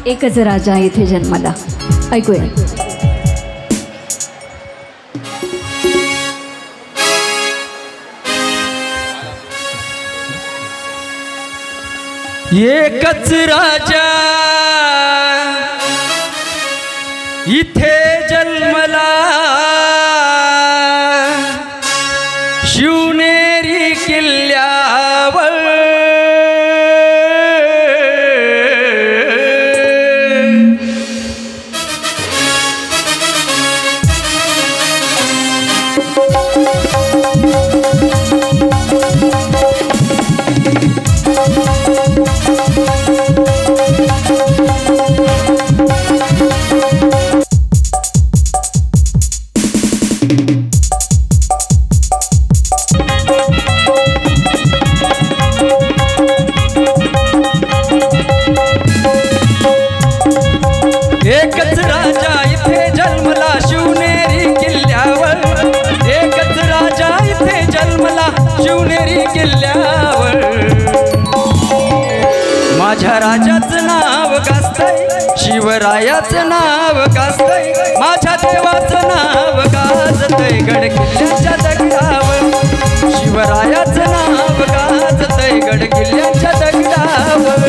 एकच राजा इथे जन्माला. ऐकूया. एकच राजा इथे जन्मला, शिवनेरी किल्ल्यावर. एकच राजा इथे जन्मला, शिवनेरी किल्ल्यावर. एकच राजा इथे जन्मला, शिवनेरी किल्ल्यावर. माझ्या राजाचं नाव गाजतंय, शिवरायाचं नाव गाजतंय, माझ्या देवाचं नाव गाजतंय गड किल्ल्याच्या दगडावर. शिवरायाचं नाव गाजतंय गड किल्ल्याच्या दगडावर.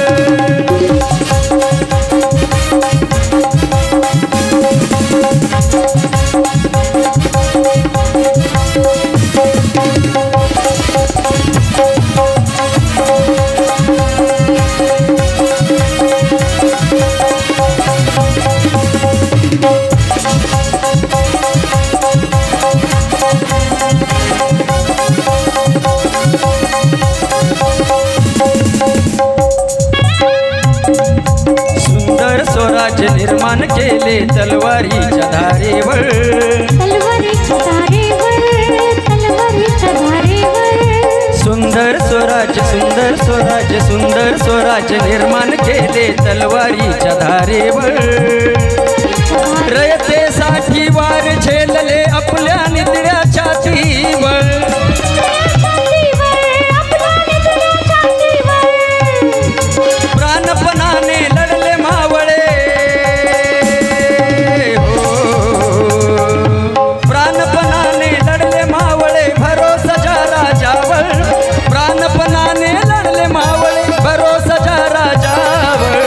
सुंदर स्वराज्य निर्माण केले तलवारीच्या धारेवर. तलवारीच्या धारेवर, तलवारीच्या धारेवर. सुंदर स्वराज्य, सुंदर स्वराज्य, सुंदर स्वराज्य निर्माण केले तलवारीच्या धारेवर. रयतेसाठी वार झेलले आपल्या निधड्या छातीवर. प्राणपणाने लढले मावळे, प्राणपणाने लढले मावळे, भरोसा राजावर. प्राणपणाने लढले मावळे, भरोसा राजावर.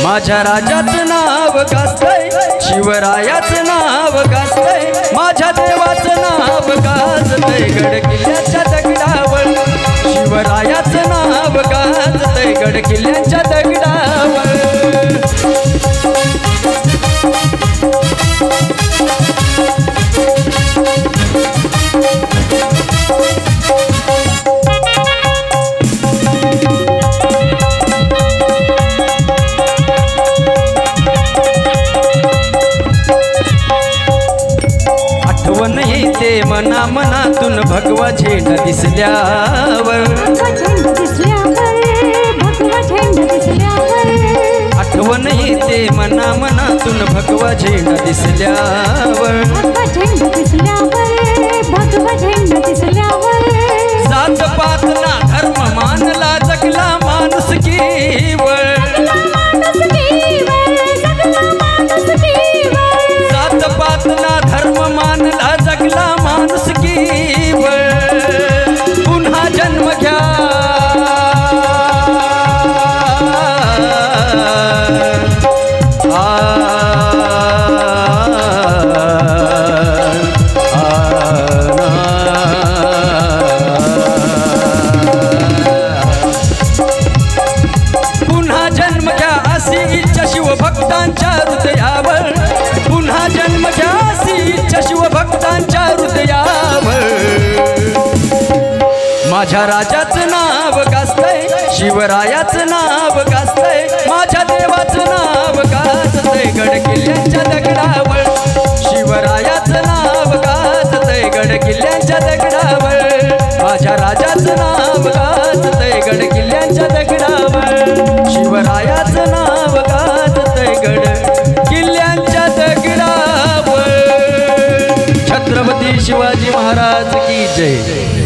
माझ्या राजाचं नाव गाजतंय, शिवरायाचं नाव गाजतंय, माझ्या देवाचं नाव गाजतंय गड किल्ल्याच्या दगडावर. शिवरायाचं नाव गाजतंय गड किल्ल्याच्या दगडावर. आठवण येते मना मनातून भगवा झेंडा दिसल्यावर. आठवण येते मना मनातून भगवा झेंडा दिसल्यावर. जात पात ना धर्म मानला जगला माणुसकीवर. जात पात ना धर्म मानला जगला माणुसकीवर. पुन्हा जन्म घ्या, पुन्हा जन्म घ्या अशी इच्छा शिवभक्तांच्या हृदयावर. पुन्हा जन्म घ्या अशी इच्छा शिवभक्तांच्या हृदयावर. माझ्या राजाचं नाव गाजतंय, शिवरायाचं नाव गाजतंय, माझ्या देवाचं नाव गाजतंय गड किल्ल्याच्या दगडावर. शिवरायाचं नाव गाजतंय गड किल्ल्याच्या दगडावर. माझ्या राजाचं नाव गाजतंय गड किल्ल्याच्या दगडावर. शिवरायाचं नाव गाजतंय गड किल्ल्याच्या दगडावर. छत्रपती शिवाजी महाराज की जय.